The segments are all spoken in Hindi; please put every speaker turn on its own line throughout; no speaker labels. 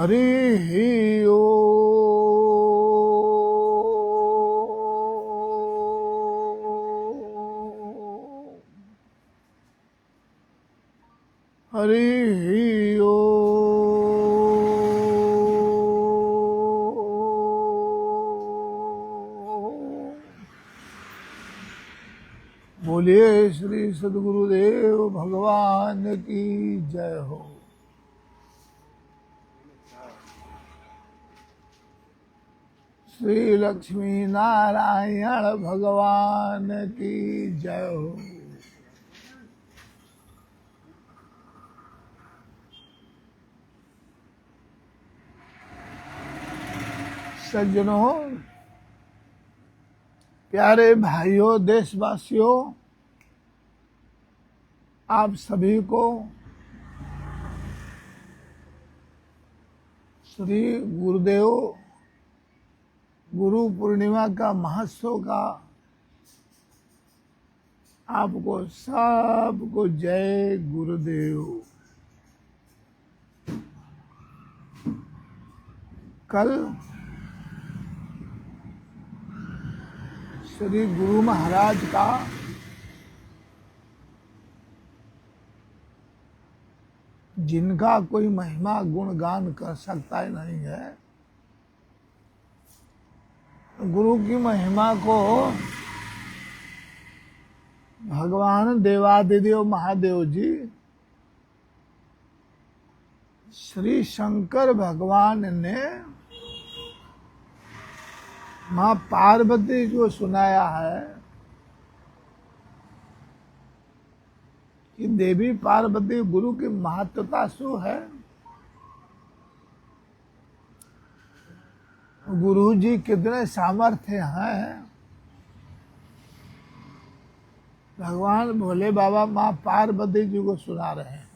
हरि ओम। हरि ओम। बोलिए श्री सद्गुरुदेव भगवान की जय हो। श्री लक्ष्मी नारायण भगवान की जय हो। सज्जनों, प्यारे भाइयों, देशवासियों, आप सभी को श्री गुरुदेव गुरु पूर्णिमा का महोत्सव का आपको सबको जय गुरुदेव। कल श्री गुरु महाराज का जिनका कोई महिमा गुणगान कर सकता ही नहीं है, गुरु की महिमा को भगवान देवादिदेव महादेव जी श्री शंकर भगवान ने मां पार्वती को सुनाया है कि देवी पार्वती गुरु की महत्वता शो है। गुरु जी कितने सामर्थ्य हैं। भगवान भोले बाबा मां पार्वती जी को सुना रहे हैं।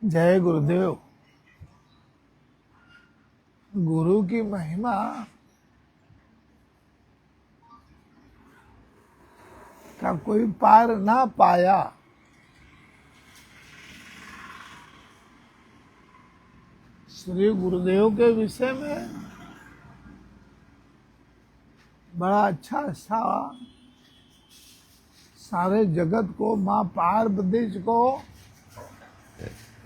जय गुरुदेव। गुरु की महिमा का कोई पार ना पाया। श्री गुरुदेव के विषय में बड़ा अच्छा सा सारे जगत को मां पार्वती को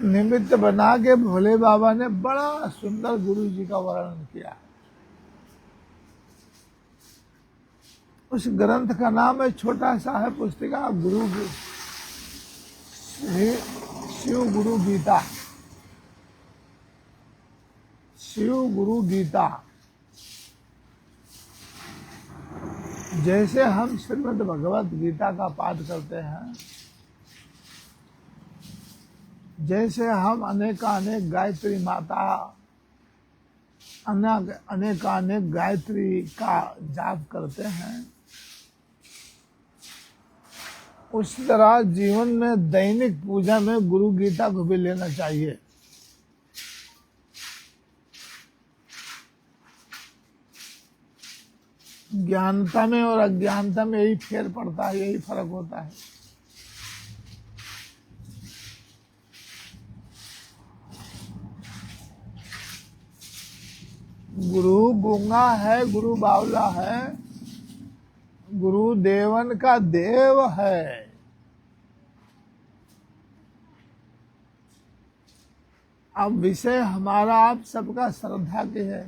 निमित्त बना के भोले बाबा ने बड़ा सुंदर गुरु जी का वर्णन किया। उस ग्रंथ का नाम है, छोटा सा है पुस्तिका, गुरु शिव गुरु गीता। शिव गुरु गीता। जैसे हम श्रीमद् भगवत गीता का पाठ करते हैं, जैसे हम अनेकानेक गायत्री माता अनेकानेक गायत्री का जाप करते हैं, उस तरह जीवन में दैनिक पूजा में गुरु गीता को भी लेना चाहिए। ज्ञानता में और अज्ञानता में यही फेर पड़ता है, यही फर्क होता है। गुरु गूंगा है, गुरु बावला है, गुरु देवन का देव है। अब विषय हमारा आप सबका श्रद्धा के है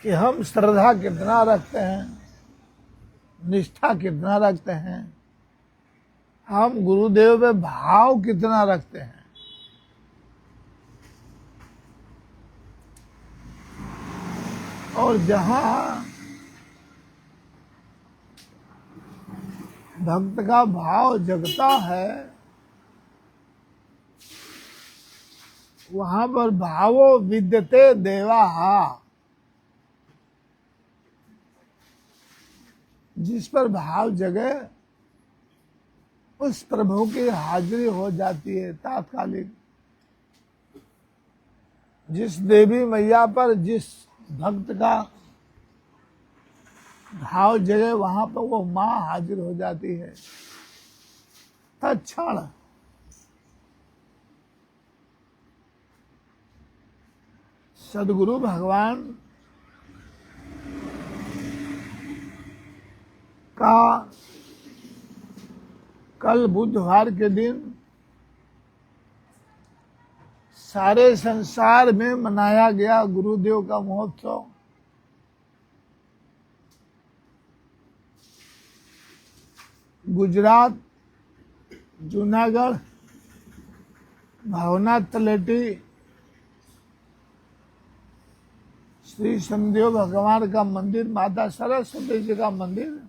कि हम श्रद्धा कितना रखते हैं, निष्ठा कितना रखते हैं, हम गुरुदेव पे भाव कितना रखते हैं। और जहां भक्त का भाव जगता है, वहां पर भावो विद्यते देवाहा। जिस पर भाव जगे उस प्रभु की हाजिरी हो जाती है तात्कालिक। जिस देवी मैया पर जिस भक्त का भाव जगह वहां पर वो माँ हाजिर हो जाती है तत्क्षण। सदगुरु भगवान का कल बुधवार के दिन सारे संसार में मनाया गया गुरुदेव का महोत्सव। गुजरात, जूनागढ़, भावनाथ तलेटी श्री शनिदेव भगवान का मंदिर, माता सरस्वती जी का मंदिर।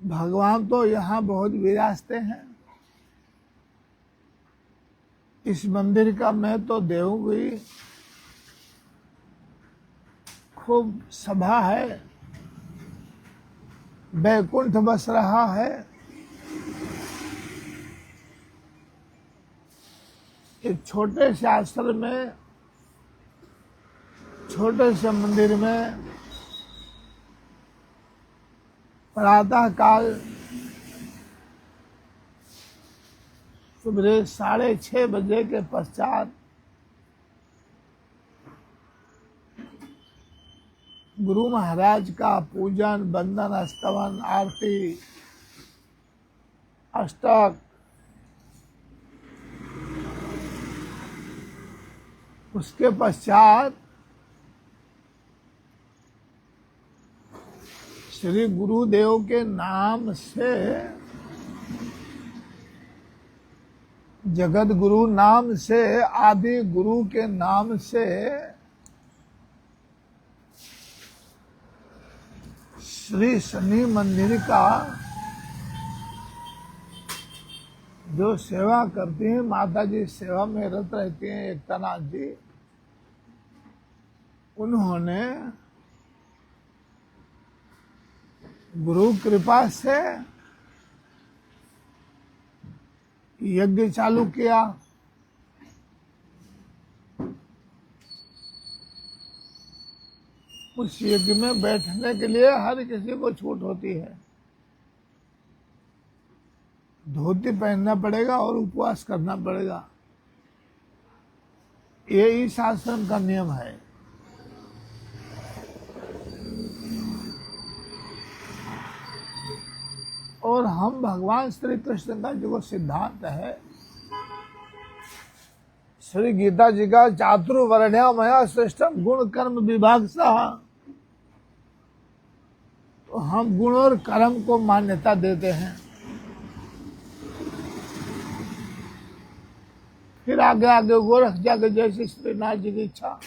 भगवान तो यहाँ बहुत विराजते हैं। इस मंदिर का मैं तो देखूंगी, खूब सभा है, बैकुंठ बस रहा है। एक छोटे से आश्रम में, छोटे से मंदिर में प्रातः काल सुबह 6:30 बजे के पश्चात गुरु महाराज का पूजन, वंदन, स्तवन, आरती, अष्टक, उसके पश्चात श्री गुरुदेव के नाम से, जगत गुरु नाम से, आदि गुरु के नाम से श्री शनि मंदिर का जो सेवा करती हैं, माता जी सेवा में रत रहती हैं, एकतानाथ जी, उन्होंने गुरु कृपा से यज्ञ चालू किया। उस यज्ञ में बैठने के लिए हर किसी को छूट होती है। धोती पहनना पड़ेगा और उपवास करना पड़ेगा। ये इस आश्रम का नियम है। और हम भगवान श्री कृष्ण का जो सिद्धांत है, श्री गीता जी का चातुर्वर्ण्यामया श्रेष्ठम गुण कर्म विभाग सा, तो हम गुण और कर्म को मान्यता देते हैं। फिर आगे आगे गोरख जाके जैसे श्रीनाथ जी की इच्छा,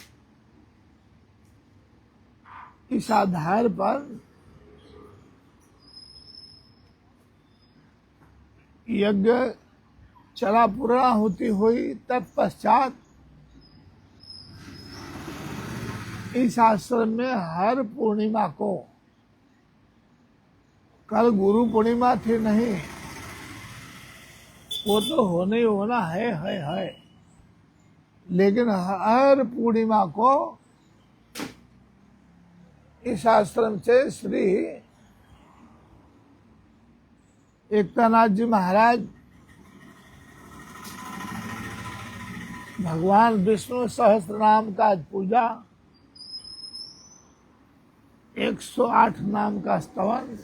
इस आधार पर यज्ञ चला पूरा होती हुई तत्पश्चात इस आश्रम में हर पूर्णिमा को, कल गुरु पूर्णिमा थी नहीं, वो तो होने ही होना है, लेकिन हर पूर्णिमा को इस आश्रम से श्री एकतानाथ जी महाराज भगवान विष्णु सहस्त्र नाम का पूजा, 108 नाम का स्तवन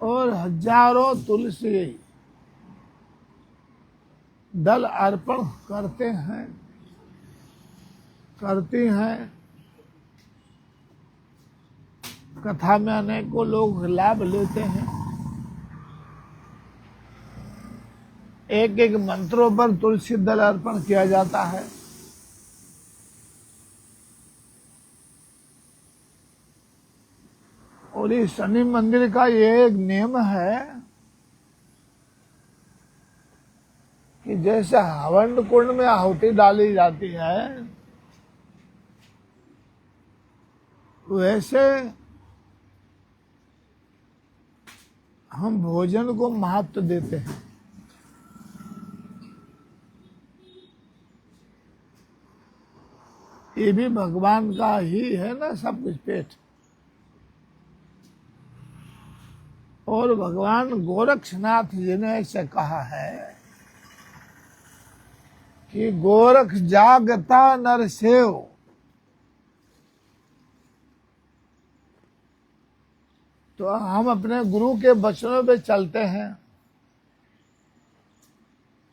और हजारों तुलसी दल अर्पण करते हैं, करती हैं। कथा में अनेकों लोग लाभ लेते हैं। एक एक मंत्रों पर तुलसी दल अर्पण किया जाता है। और इस शनि मंदिर का ये एक नियम है कि जैसे हवन कुंड में आहुति डाली जाती है, वैसे हम भोजन को महत्व देते हैं। ये भी भगवान का ही है ना सब कुछ, पेट। और भगवान गोरक्षनाथ जी ने ऐसे कहा है कि गोरख जागता नर सेव, तो हम अपने गुरु के वचनों पे चलते हैं,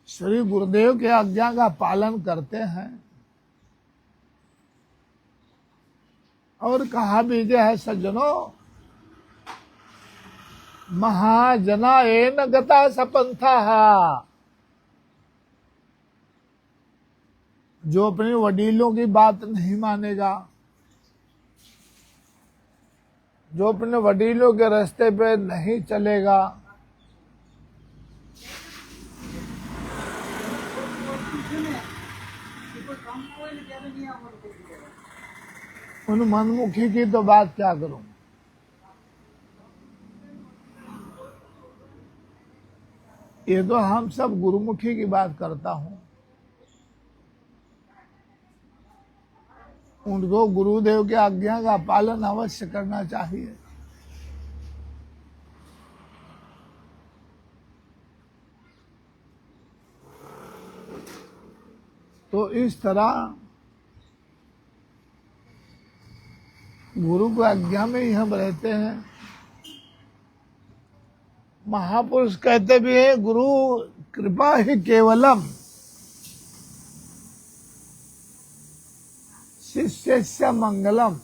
श्री गुरुदेव की आज्ञा का पालन करते हैं। और कहा भी गया है सज्जनों, महाजना एन गता सपंथा, जो अपने वडीलों की बात नहीं मानेगा, जो अपने वडीलों के रास्ते पे नहीं चलेगा, उन मनमुखी की तो बात क्या करूं। ये तो हम सब गुरुमुखी की बात करता हूं। उनको गुरुदेव की आज्ञा का पालन अवश्य करना चाहिए। तो इस तरह गुरु की आज्ञा में ही हम रहते हैं। महापुरुष कहते भी है, गुरु कृपा ही केवलम शिष्यस्य मंगलम।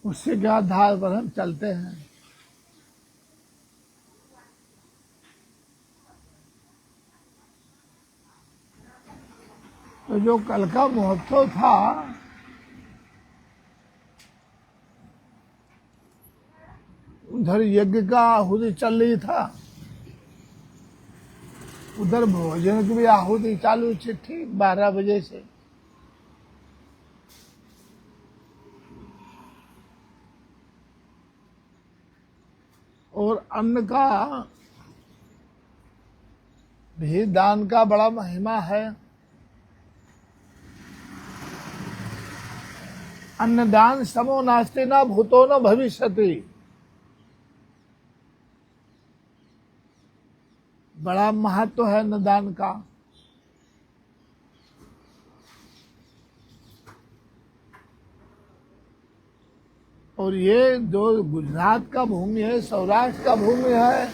उसी के आधार पर हम चलते हैं। तो जो कल का महोत्सव था, उधर यज्ञ का आहुति चल रही था, उधर भोजन की भी आहुति चालू थी, ठीक 12 बजे से। और अन्न का भी दान का बड़ा महिमा है। अन्नदान समो नास्ति न भूतो न भविष्यति। बड़ा महत्व है अन्नदान का। और ये जो गुजरात का भूमि है, सौराष्ट्र का भूमि है,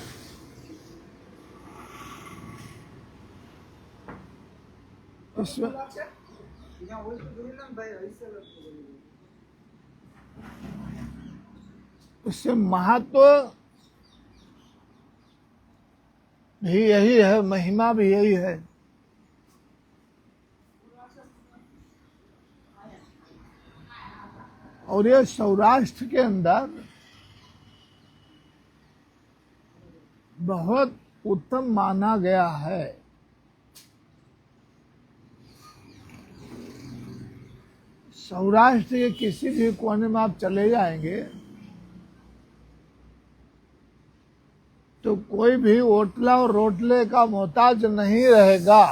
इसमें इससे महत्व भी यही है, महिमा भी यही है। और ये सौराष्ट्र के अंदर बहुत उत्तम माना गया है। सौराष्ट्र के किसी भी कोने में आप चले जाएंगे तो कोई भी ओटला और रोटले का मोहताज नहीं रहेगा,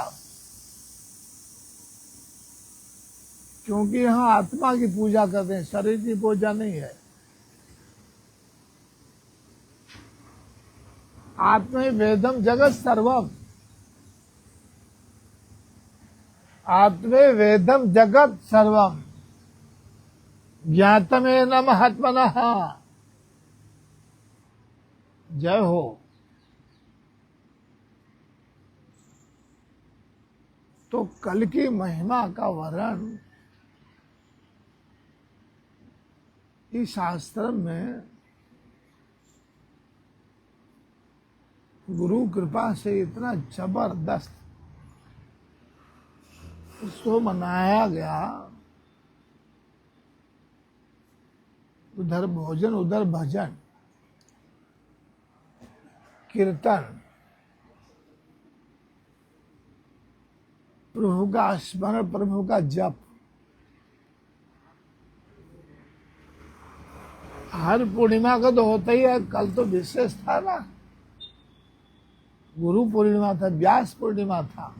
क्योंकि यहाँ आत्मा की पूजा करते हैं, शरीर की पूजा नहीं है। आत्मे वेदम जगत सर्वम, आत्मे वेदम जगत सर्वम ज्ञातमे न महात्मनः। जय हो। तो कल की महिमा का वर्णन इस शास्त्र में गुरु कृपा से इतना जबरदस्त इसको मनाया गया। उधर भोजन, उधर भजन, कीर्तन, प्रभु का स्मरण, प्रभु का जप, हर पूर्णिमा का तो होता ही है। कल तो विशेष था ना, गुरु पूर्णिमा था, व्यास पूर्णिमा था।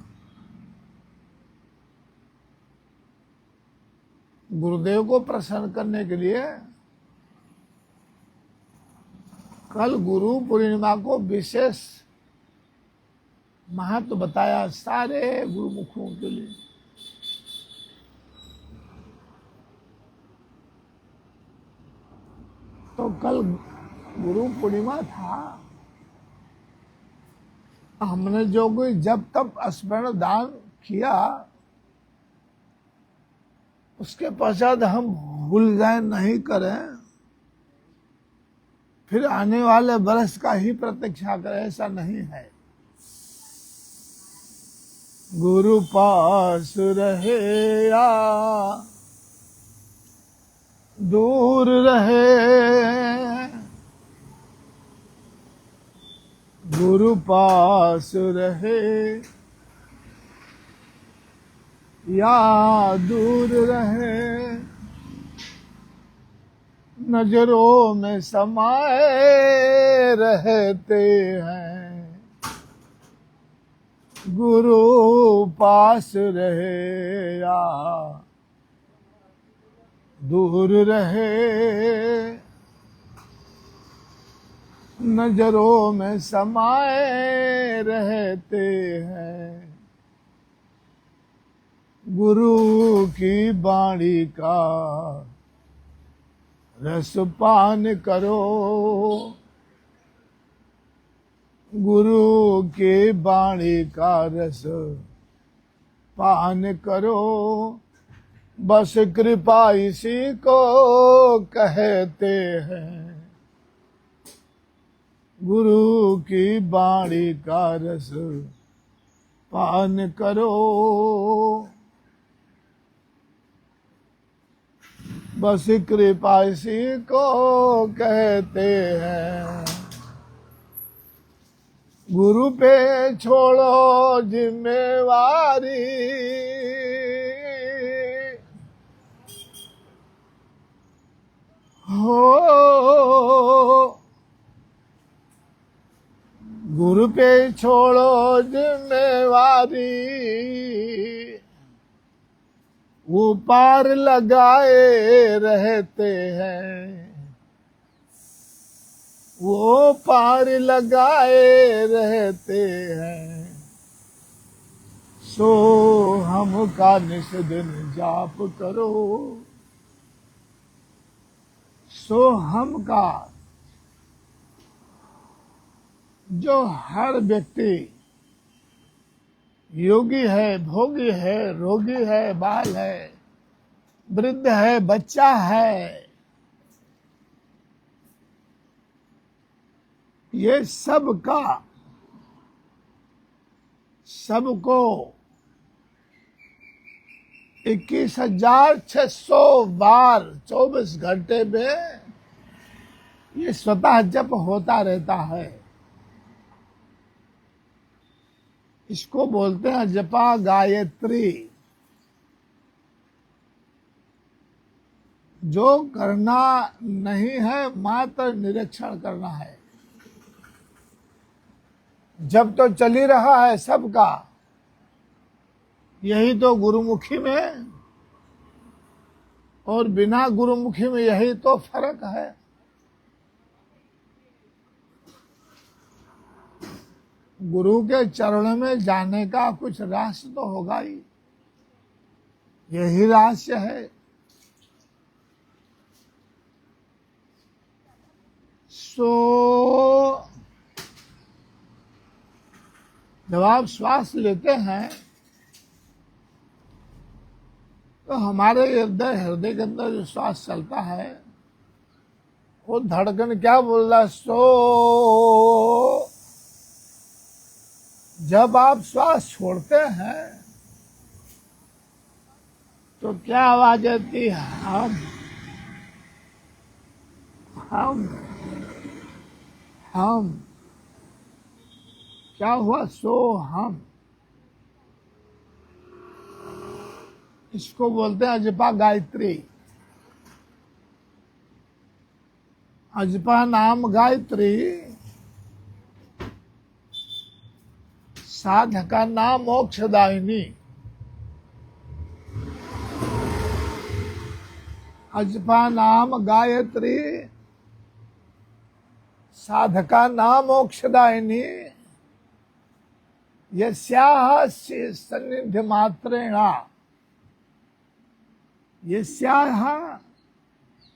गुरुदेव को प्रसन्न करने के लिए कल गुरु पूर्णिमा को विशेष महत्व बताया सारे गुरुमुखों के लिए। तो कल गुरु पूर्णिमा था। हमने जो कोई जब तक स्मरण दान किया, उसके पश्चात हम भूल जाए नहीं करें, फिर आने वाले वर्ष का ही प्रतीक्षा करें, ऐसा नहीं है। गुरु पास रहे या दूर रहे, गुरु पास रहे या दूर रहे, नजरों में समाए रहते हैं, गुरु पास रहे या दूर रहे, नजरों में समाए रहते हैं, गुरु की वाणी का रस पान करो, गुरु के वाणी का रस पान करो, बस कृपा इसी को कहते हैं, गुरु की वाणी का रस पान करो, बस कृपा इसी को कहते हैं, गुरु पे छोड़ो जिम्मेवारी, हो गुरु पे छोड़ो जिम्मेवारी, वो पार लगाए रहते हैं, वो पार लगाए रहते हैं, सो हम का निस्दिन जाप करो, सो हम का जो हर व्यक्ति योगी है, भोगी है, रोगी है, बाल है, वृद्ध है, बच्चा है, ये सबका सबको 21,600 बार 24 घंटे में ये स्वतः जप होता रहता है। इसको बोलते हैं जपा गायत्री। जो करना नहीं है, मात्र निरीक्षण करना है। जब तो चल ही रहा है सबका, यही तो गुरुमुखी में और बिना गुरुमुखी में यही तो फर्क है। गुरु के चरण में जाने का कुछ रहस्य तो होगा ही, यही रहस्य है। सो जब आप श्वास लेते हैं तो हमारे हृदय के अंदर जो श्वास चलता है, वो धड़कन क्या बोल रहा है? सो जब आप श्वास छोड़ते हैं तो क्या आवाज आती है? हम क्या हुआ? सो हम। इसको बोलते हैं जपा गायत्री। अजपा नाम गायत्री, साधका नाम मोक्षदायिनी। अजपा नाम गायत्री, साधका नाम मोक्षदायिनी। यस्याः सन्निध्य मात्रेण, यस्याः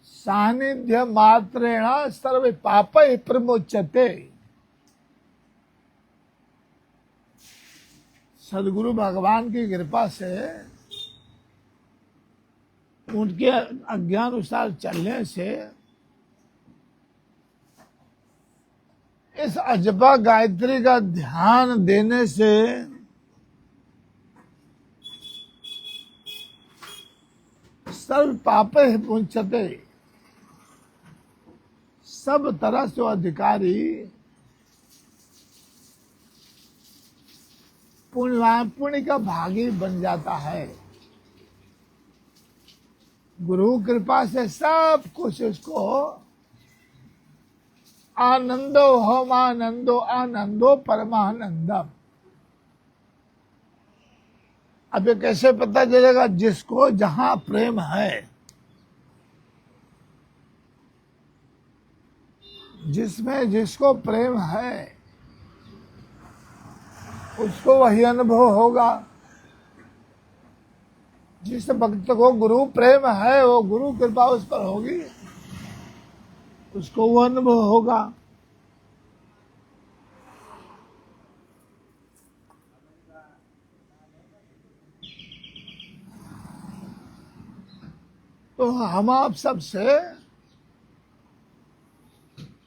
सानिध्य मात्रेण सर्व पापै प्रमुच्यते। सदगुरु भगवान की कृपा से उनके आज्ञानुसार चलने से इस अजपा गायत्री का ध्यान देने से सर्व पापे पुंचते, सब तरह से अधिकारी पुण्य का भागी बन जाता है। गुरु कृपा से सब कुछ उसको आनंदो होमानंदो आनंदो परमानंदम। अब ये कैसे पता चलेगा? जिसको जहां प्रेम है, जिसमें जिसको प्रेम है उसको वही अनुभव होगा। जिस भक्त को गुरु प्रेम है वो गुरु कृपा उस पर होगी, उसको वो अनुभव होगा। तो हम आप सबसे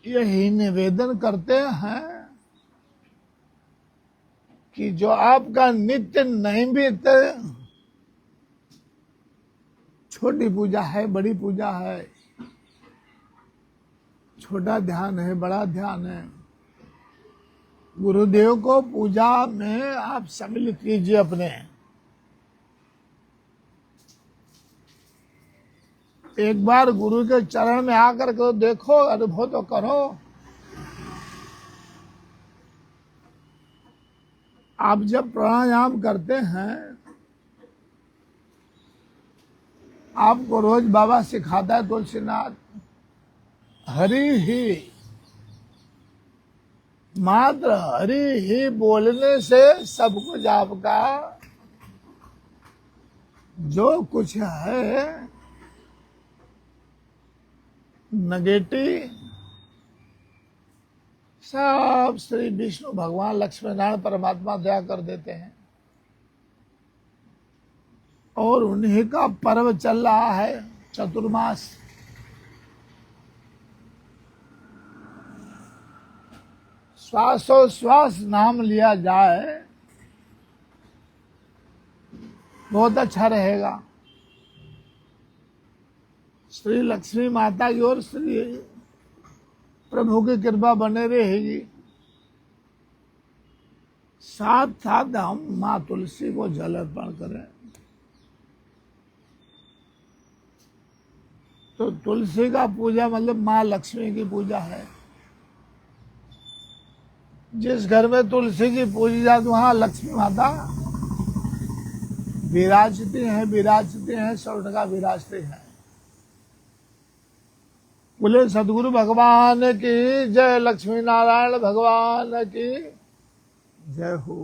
यही निवेदन करते हैं कि जो आपका नित्य नैमित छोटी पूजा है, बड़ी पूजा है, छोटा ध्यान है, बड़ा ध्यान है, गुरुदेव को पूजा में आप सम्मिलित कीजिए अपने। एक बार गुरु के चरण में आकर के देखो, अनुभव तो करो। आप जब प्राणायाम करते हैं, आपको रोज बाबा सिखाता है तुलसीनाथ, हरि ही, मात्र हरि ही बोलने से सब कुछ आपका जो कुछ है नेगेटिव सब श्री विष्णु भगवान लक्ष्मी नारायण परमात्मा दया कर देते हैं। और उन्हीं का पर्व चल रहा है चतुर्मास। श्वासोश्वास नाम लिया जाए बहुत अच्छा रहेगा। श्री लक्ष्मी माता की ओर श्री प्रभु की कृपा बने रहेगी। साथ साथ हम माँ तुलसी को जल अर्पण करें। तो तुलसी का पूजा मतलब माँ लक्ष्मी की पूजा है। जिस घर में तुलसी की पूजा जाती वहां लक्ष्मी माता विराजती हैं, स्वर्ण का विराजती हैं। बोले सदगुरु भगवान की जय, लक्ष्मी नारायण भगवान की जय हो।